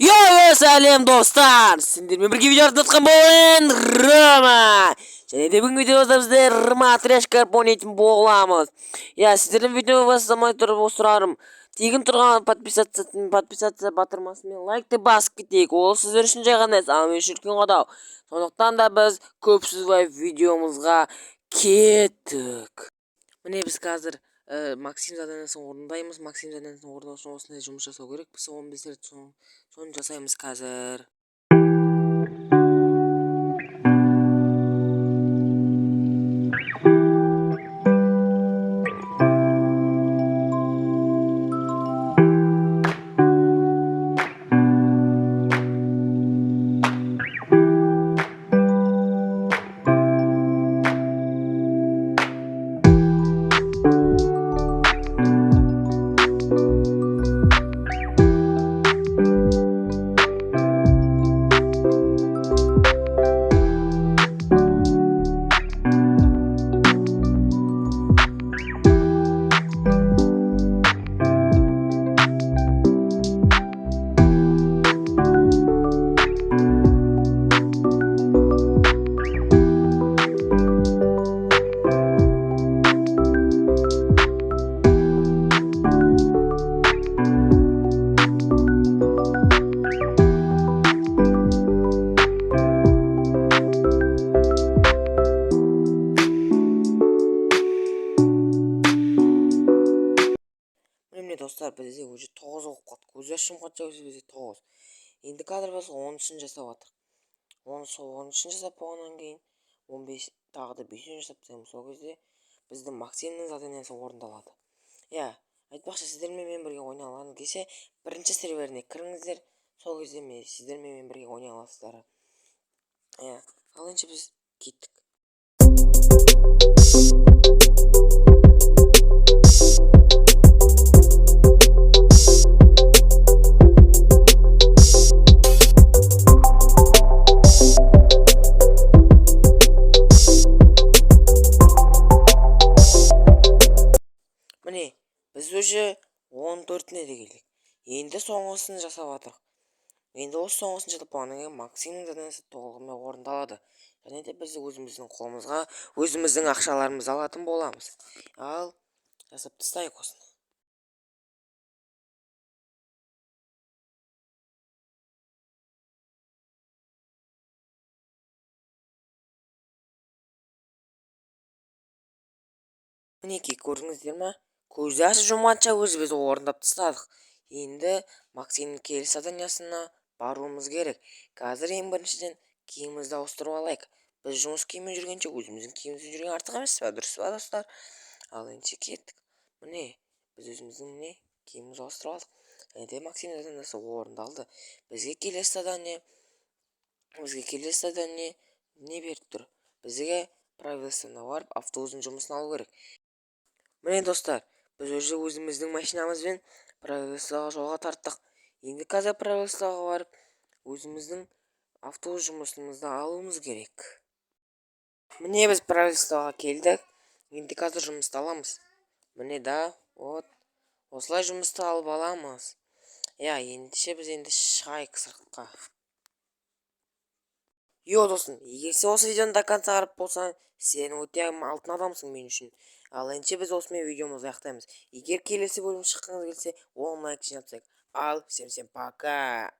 Сәлем достар! Сендермен бірге видео жасап болайын, Рома! Және де бүгін видеода біздер Рома трешкар ойнайтын боламыз. Сіздердің видео бастамай тұрып сұрарым. Тегін тұрған подписация батырмасымен лайкты басып кетейік. Ол сіздер үшін жай ғана, ал мен үшін үлкен қадау. Сондықтан да біз көп сөзбай видеомызға кеттік. Міне біз қазір Максим заданиесін орындаймыз. Максим заданиесін орындау үшін осындай жұмыс жасау керек. Біз 15 рет соны жасаймыз қазір. Міне достар, бізде уже 9 оқып қалды. Көз ашым қатша бізде 9. Енді қазір біз 13-шін жасап жатырық. 13-шін жасап болғаннан кейін 15 тағы да 5-шін жасап тастаймыз. Сол кезде біздің Максимнің заданиесі орындалады. Айтпақшы, сіздермен мен бірге ойнай алғыңыз келсе, бірінші серверіне кіріңіздер. Сол кезде сіздермен мен бірге ойнай аласыздар. Ал енді біз кеттік. Міне, біз уже 14-не де келдік. Енді соңғысын жасап жатырық. Енді осы соңғысын жасап болғаннан кейін Максимнің заданиесі толығымен орындалады. Және де біз өзіміздің қолымызға өзіміздің ақшаларымызды алатын боламыз. Ал жасап тастайық осыны. Мінекей, көрдіңіздер ма? Көзді ашып жұмғанша біз орындап тастадық. Енді Максимнің келесі заданиясына баруымыз керек. Қазір ең біріншіден киімімізді ауыстырып алайық. Біз жұмыс киіммен жүргенше өзіміздің киімімізді жүрген артық емес пе, дұрыс па достар? Ал енді кеттік. Міне, біз өзіміздің киімімізді ауыстырып алдық. Енді Максимнің заданиясы орындалды. Бізге келесі задание не беріп тұр? Бізге правительствоға барып автобустың жұмысын алу керек. Міне достар, біз уже өзіміздің машинамызбен правительствоға жолға тарттық. Енді қазір правительствоға барып өзіміздің автобус жұмысымызды алуымыз керек. Міне біз правительствоға келдік. Енді қазір жұмысты аламыз. Міне осылай жұмысты алып аламыз. Ендеше біз шығайық сыртқа. Достым, егер сен осы видеоны до конца қарап болсаң, сен өте алтын адамсың мен үшін. Ал енді біз осымен видеомызды аяқтаймыз. Егер келесі бөлім шыққыңыз келсе, 10 лайк жинап тастайық. Ал всем пока.